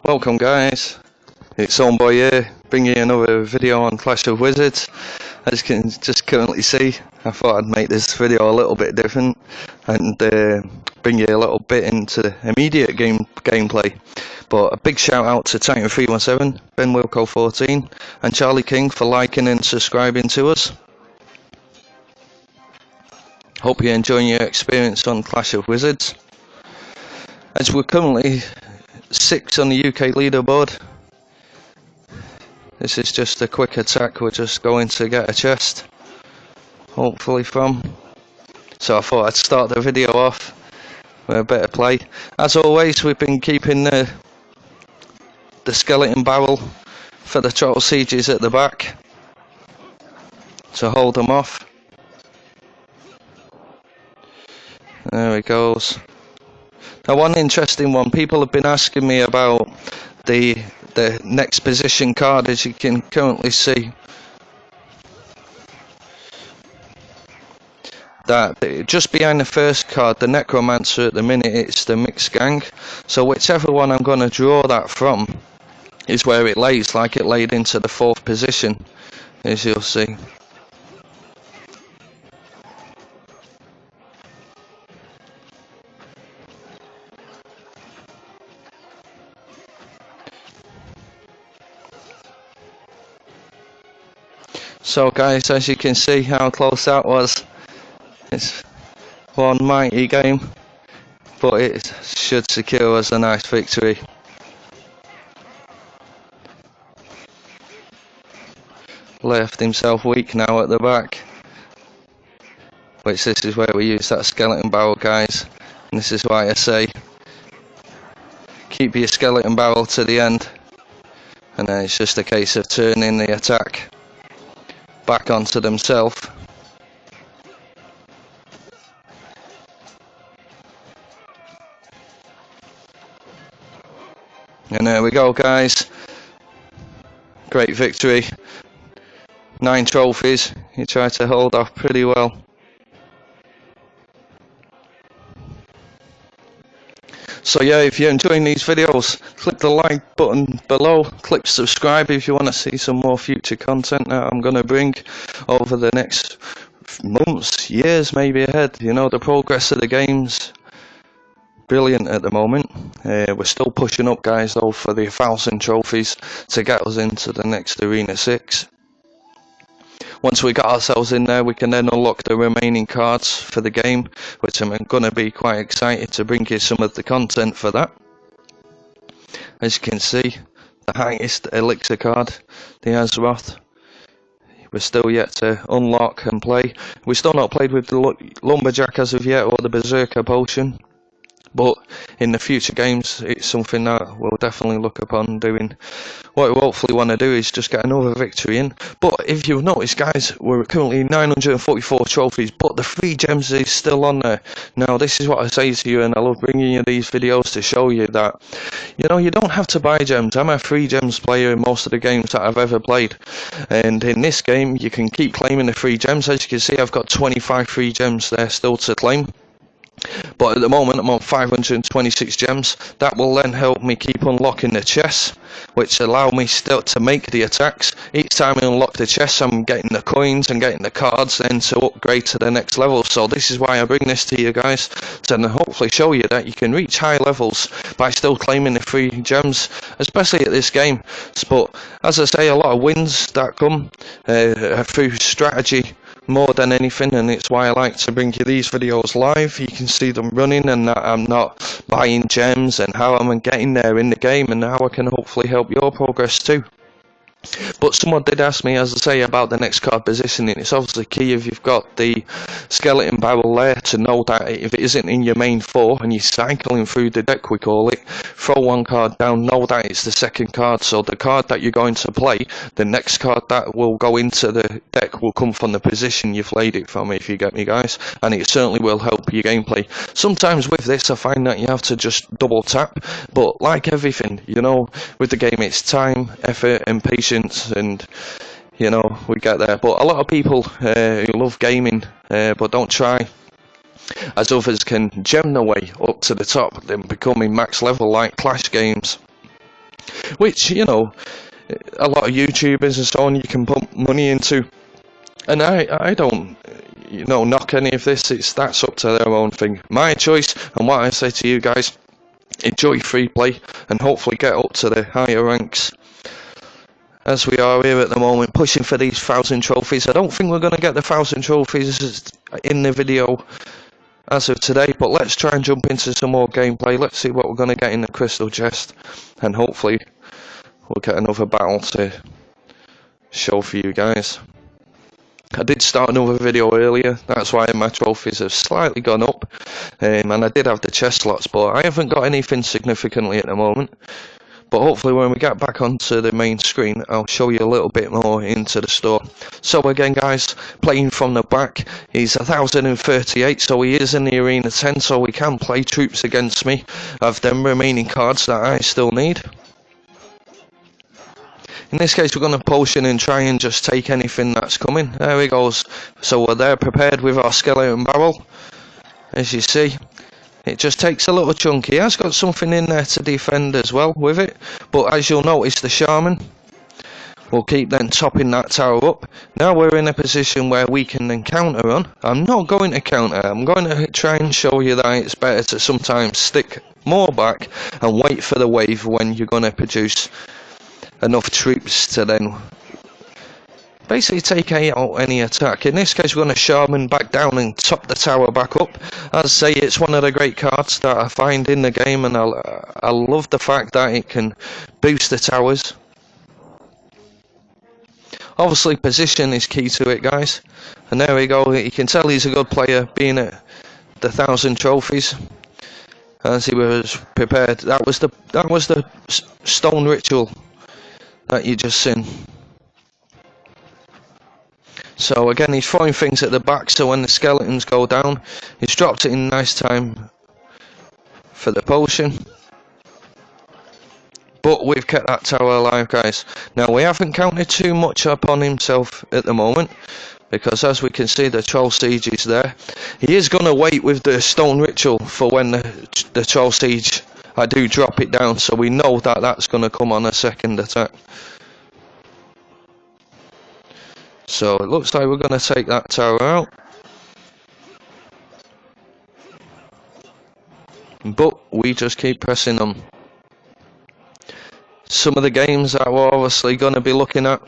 Welcome guys, it's Homeboy here, bringing you another video on Clash of Wizards. As you can just currently see, I thought I'd make this video a little bit different and bring you a little bit into immediate gameplay. But a big shout out to Titan317, Ben Wilco14 and Charlie King for liking and subscribing to us. Hope you're enjoying your experience on Clash of Wizards. As we're currently 6 on the UK leaderboard. This is just a quick attack, we're just going to get a chest, hopefully from. So I thought I'd start the video off with a bit of play. As always, we've been keeping the skeleton barrel for the troll sieges at the back to hold them off. There it goes. Now, one interesting one, people have been asking me about the next position card, as you can currently see. That just behind the first card, the Necromancer, at the minute it's the Mixed Gang. So whichever one I'm going to draw that from is where it lays, like it laid into the 4th position, as you'll see. So guys, as you can see how close that was, it's one mighty game, but it should secure us a nice victory. Left himself weak now at the back, which this is where we use that skeleton barrel, guys, and this is why I say keep your skeleton barrel to the end, and then it's just a case of turning the attack back onto themselves. And there we go guys, great victory, 9 trophies, you tried to hold off pretty well. So yeah, if you're enjoying these videos, click the like button below, click subscribe if you want to see some more future content that I'm going to bring over the next months, years maybe ahead. You know, the progress of the game's brilliant at the moment. We're still pushing up guys though for the 1,000 trophies to get us into the next Arena 6. Once we got ourselves in there, we can then unlock the remaining cards for the game, which I'm going to be quite excited to bring you some of the content for that. As you can see, the highest elixir card, the Azeroth, we're still yet to unlock and play. We've still not played with the Lumberjack as of yet, or the Berserker Potion. But in the future games, it's something that we'll definitely look upon doing. What we hopefully want to do is just get another victory in. But if you've noticed, guys, we're currently 944 trophies, but the free gems is still on there. Now, this is what I say to you, and I love bringing you these videos to show you that, you know, you don't have to buy gems. I'm a free gems player in most of the games that I've ever played. And in this game, you can keep claiming the free gems. As you can see, I've got 25 free gems there still to claim. But at the moment I'm on 526 gems. That will then help me keep unlocking the chests, which allow me still to make the attacks. Each time I unlock the chests, I'm getting the coins and getting the cards then to upgrade to the next level. So this is why I bring this to you guys, to hopefully show you that you can reach high levels by still claiming the free gems, especially at this game. But as I say, a lot of wins that come through strategy more than anything, and it's why I like to bring you these videos live. You can see them running, and that I'm not buying gems, and how I'm getting there in the game, and how I can hopefully help your progress too. But someone did ask me, as I say, about the next card positioning. It's obviously key if you've got the skeleton barrel there to know that if it isn't in your main 4 and you're cycling through the deck, we call it, throw one card down, know that it's the second card. So the card that you're going to play, the next card that will go into the deck will come from the position you've laid it from, if you get me guys, and it certainly will help your gameplay. Sometimes with this I find that you have to just double tap, but like everything, you know, with the game it's time, effort and patience, and you know, we get there. But a lot of people who love gaming but don't try, as others can gem their way up to the top, then becoming max level like Clash games. which, you know, a lot of YouTubers and so on you can put money into. And I don't, you know, knock any of this. That's up to their own thing. My choice, and what I say to you guys, enjoy free play and hopefully get up to the higher ranks, as we are here at the moment, pushing for these 1,000 trophies. I don't think we're going to get the 1,000 trophies in the video as of today, but let's try and jump into some more gameplay. Let's see what we're going to get in the crystal chest, and hopefully we'll get another battle to show for you guys. I did start another video earlier, that's why my trophies have slightly gone up, and I did have the chest slots, but I haven't got anything significantly at the moment. But hopefully when we get back onto the main screen, I'll show you a little bit more into the store. So again guys, playing from the back, he's 1038, so he is in the arena 10, so we can play troops against me of them remaining cards that I still need. In this case we're going to potion and try and just take anything that's coming. There he goes. So we're there prepared with our skeleton barrel, as you see. It just takes a little chunk. He has got something in there to defend as well with it, but as you'll notice, the shaman will keep then topping that tower up. Now we're in a position where we can then counter on. I'm not going to counter, I'm going to try and show you that it's better to sometimes stick more back and wait for the wave when you're going to produce enough troops to then basically take out any attack. In this case we're going to shaman back down and top the tower back up. As I say, it's one of the great cards that I find in the game, and I love the fact that it can boost the towers. Obviously position is key to it guys, and there we go. You can tell he's a good player being at the 1,000 trophies as he was prepared. That was the stone ritual that you just seen. So again, he's throwing things at the back, so when the skeletons go down, he's dropped it in nice time for the potion. But we've kept that tower alive guys. Now we haven't counted too much upon himself at the moment, because as we can see the troll siege is there. He is going to wait with the stone ritual for when the troll siege, I do drop it down, so we know that that's going to come on a second attack. So it looks like we're going to take that tower out. But we just keep pressing on. Some of the games that we're obviously going to be looking at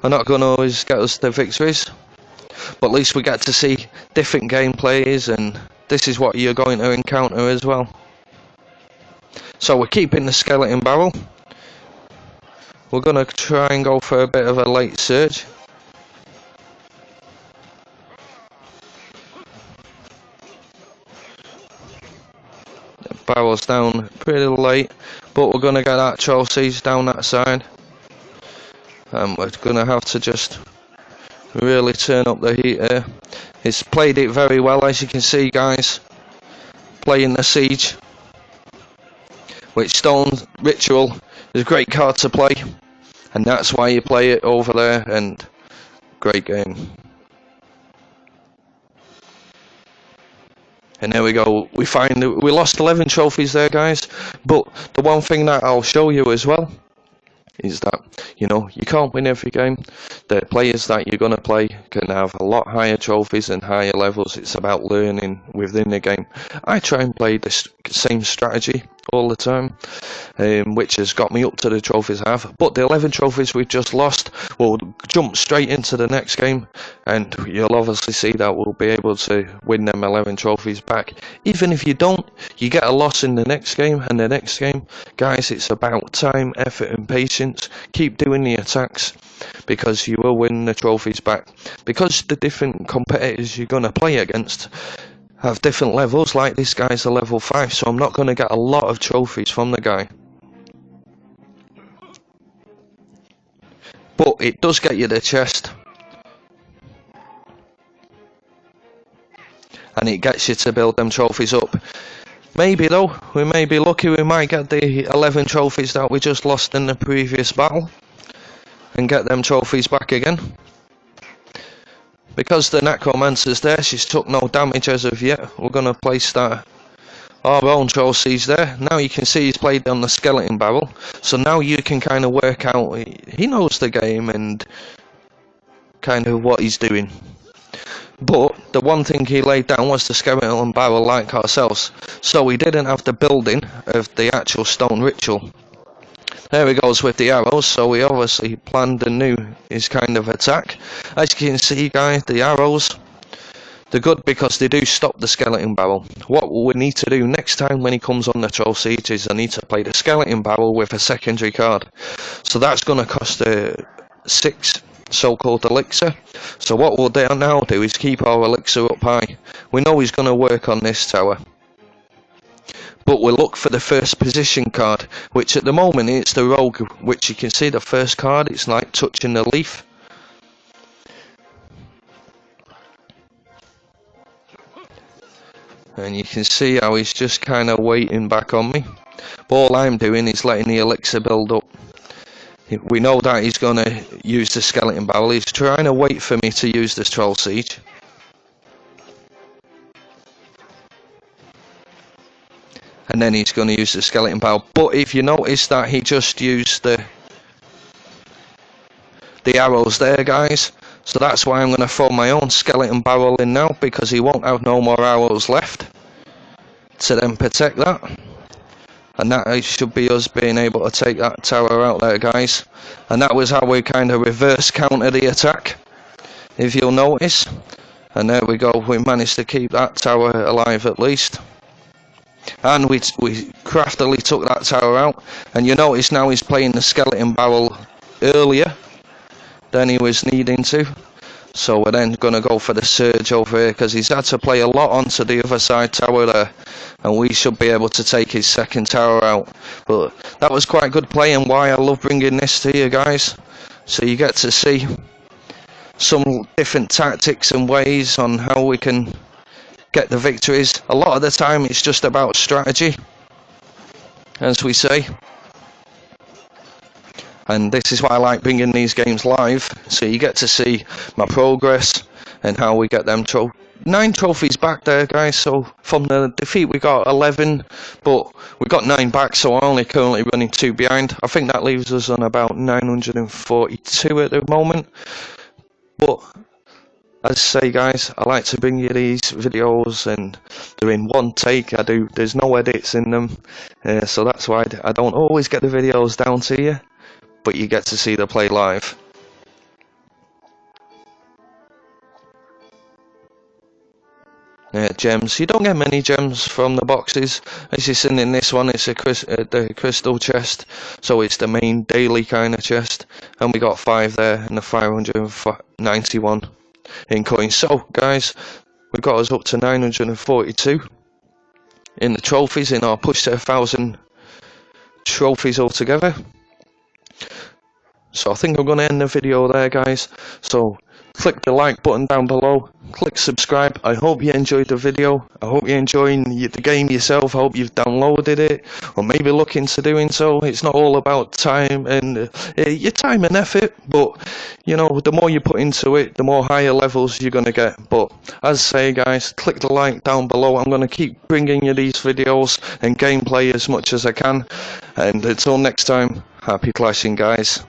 are not going to always get us the victories, but at least we get to see different gameplays, and this is what you're going to encounter as well. So we're keeping the skeleton barrel. We're going to try and go for a bit of a late surge. Barrels down pretty late, but we're going to get that troll siege down that side, and we're going to have to just really turn up the heat here. He's played it very well, as you can see guys, playing the siege, which stone ritual is a great card to play, and that's why you play it over there, and great game. And there we go, we find that we lost 11 trophies there guys, but the one thing that I'll show you as well is that, you know, you can't win every game. The players that you're going to play can have a lot higher trophies and higher levels. It's about learning within the game. I try and play the same strategy all the time, which has got me up to the trophies I have. But the 11 trophies we've just lost, we'll jump straight into the next game, and you'll obviously see that we'll be able to win them 11 trophies back. Even if you don't, you get a loss in the next game, and the next game, guys, it's about time, effort and patience. Keep doing the attacks, because you will win the trophies back. Because the different competitors you're going to play against have different levels, like this guy's a level 5, so I'm not going to get a lot of trophies from the guy. But it does get you the chest, and it gets you to build them trophies up. Maybe though, we may be lucky, we might get the 11 trophies that we just lost in the previous battle and get them trophies back again. Because the necromancer's there, she's took no damage as of yet. We're going to place that our own trophies there. Now you can see he's played on the skeleton barrel, so now you can kind of work out he knows the game and kind of what he's doing. But the one thing he laid down was the skeleton barrel like ourselves, so we didn't have the building of the actual stone ritual. There he goes with the arrows, so we obviously planned and knew his kind of attack. As you can see guys, the arrows, they're good because they do stop the skeleton barrel. What we need to do next time when he comes on the troll siege is I need to play the skeleton barrel with a secondary card. So that's going to cost 6 so-called elixir. So what we'll now do is keep our elixir up high. We know he's going to work on this tower, but we'll look for the first position card, which at the moment it's the rogue, which you can see the first card, it's like touching the leaf. And you can see how he's just kind of waiting back on me. But all I'm doing is letting the elixir build up. We know that he's going to use the skeleton barrel. He's trying to wait for me to use this troll siege. And then he's going to use the skeleton barrel. But if you notice that he just used the arrows there guys. So that's why I'm going to throw my own skeleton barrel in now, because he won't have no more arrows left to then protect that. And that should be us being able to take that tower out there guys. And that was how we kind of reverse counter the attack, if you'll notice. And there we go, we managed to keep that tower alive at least. And we craftily took that tower out. And you notice now he's playing the skeleton barrel earlier than he was needing to. So we're then going to go for the surge over here, because he's had to play a lot onto the other side tower there, and we should be able to take his second tower out. But that was quite good play, and why I love bringing this to you guys, so you get to see some different tactics and ways on how we can get the victories. A lot of the time it's just about strategy, as we say. And this is why I like bringing these games live, so you get to see my progress and how we get them 9 trophies back there guys. So from the defeat we got 11, but we got 9 back, so I'm only currently running 2 behind. I think that leaves us on about 942 at the moment. But as I say guys, I like to bring you these videos and they're in one take. There's no edits in them, so that's why I don't always get the videos down to you, but you get to see the play live. Gems. You don't get many gems from the boxes. As you've seen in this one, it's the crystal chest, so it's the main daily kind of chest. And we got 5 there and the 591 in coins. So guys, we got us up to 942 in the trophies in our push to 1,000 trophies altogether. So I think I'm going to end the video there guys. So click the like button down below, click subscribe. I hope you enjoyed the video. I hope you're enjoying the game yourself. I hope you've downloaded it, or maybe look into doing so. It's not all about time and your time and effort, but you know, the more you put into it, the more higher levels you're going to get. But as I say guys, click the like down below. I'm going to keep bringing you these videos and gameplay as much as I can. And until next time, happy clashing guys.